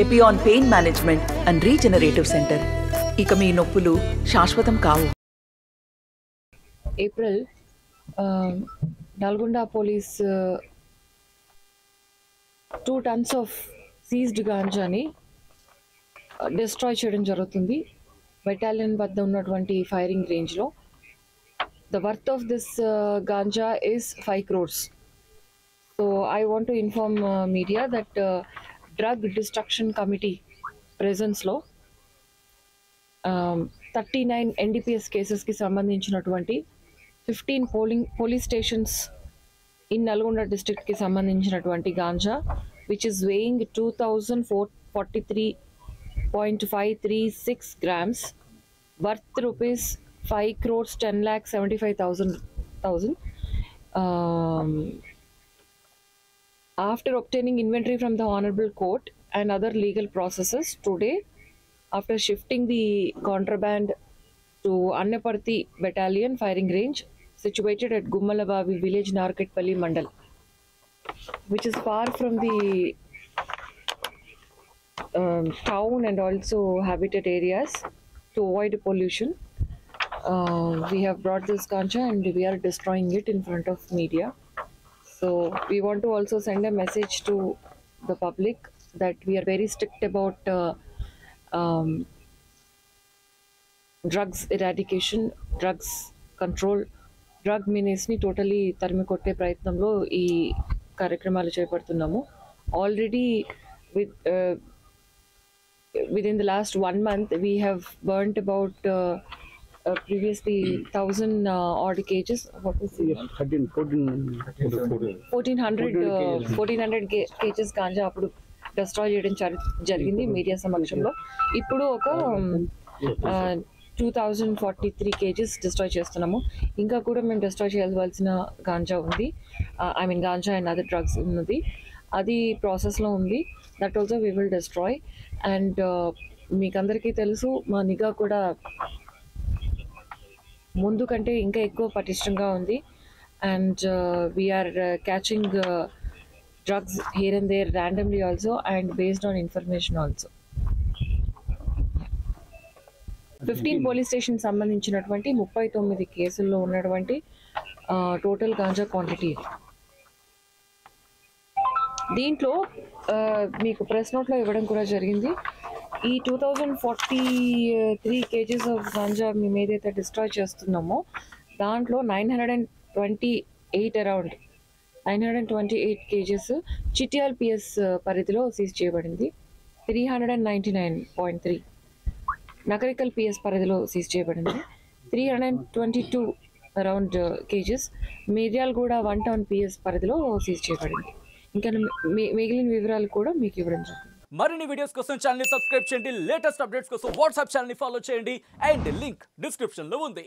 Epione pain management and regenerative centre. ఇక మీ నొప్పులు శాశ్వతం కావు. April Nalgonda police 2 tons of seized గాంజాని డిస్ట్రాయ్ చేయడం జరుగుతుంది బెటాలియన్ వద్ద ఉన్నటువంటి ఫైరింగ్ రేంజ్లో. The worth of this ganja is 5 crores. So I want to inform media that drug destruction committee ప్రెజెన్స్లో 39 NDPS కేసెస్కి సంబంధించినటువంటి 15 పోలీస్ స్టేషన్స్ ఇన్ నల్గొండ డిస్ట్రిక్ట్కి సంబంధించినటువంటి ganja which is weighing 2043.536 grams worth rupees 5 crores 10,75,000. After obtaining inventory from the Honorable Court and other legal processes, today, after shifting the contraband to Annaparthi Battalion firing range situated at Gummalabavi village, Narketpalli Mandal, which is far from the town and also habitat areas to avoid pollution. We have brought this ganja and we are destroying it in front of media. So we want to also send a message to the public that we are very strict about drugs eradication, drugs control. Drug మినేస్ని totally తరిమి కొట్టే ప్రయత్నంలో ఈ కార్యక్రమాలు చేపడుతున్నాము. Already within the last 1 month we have burnt about previously 1,000 odd cages. What is it? 1400 cages ganja అప్పుడు destroy చేయడం జరిగింది మీడియా సమక్షంలో. ఇప్పుడు ఒక 2043 kgs డిస్ట్రాయ్ చేస్తున్నాము. ఇంకా కూడా మేము డిస్ట్రాయ్ చేయవలసిన గాంజా ఉంది, I mean ganja and other drugs ఉన్నది, అది ప్రాసెస్లో ఉంది. That also we will destroy. And మీకు అందరికీ తెలుసు మా నిఘా కూడా ముందు కంటే ఇంకా ఎక్కువ పటిష్టంగా ఉంది. And we're catching drugs here and there randomly also and based on information also. 15 police station సంబంధించినటువంటి 39 కేసుల్లో ఉన్నటువంటి టోటల్ గాంజా క్వాంటిటీ. దీంట్లో మీకు ప్రెస్ నోట్లో ఇవ్వడం కూడా జరిగింది. ఈ 2043 kgs ఆఫ్ గాంజా మేము ఏదైతే డిస్ట్రాయ్ చేస్తున్నామో దాంట్లో 928 kgs చిట్యాల్ PS పరిధిలో సీజ్ చేయబడింది. 399.3 నకరికల్ PS పరిధిలో సీజ్ చేయబడింది. 322 around kgs Miryalaguda 1 town PS పరిధిలో సీజ్ చేయబడింది. ఇంకా మిగిలిన వివరాలు కూడా మీకు ఇవ్వడం జరుగుతుంది. మరిన్ని వీడియోస్ కోసం ఛానల్ ని సబ్స్క్రైబ్ చేయండి, లేటెస్ట్ అప్డేట్స్ కోసం వాట్సాప్ ఛానల్ ని ఫాలో చేయండి అండ్ లింక్ డిస్క్రిప్షన్ లో ఉంది.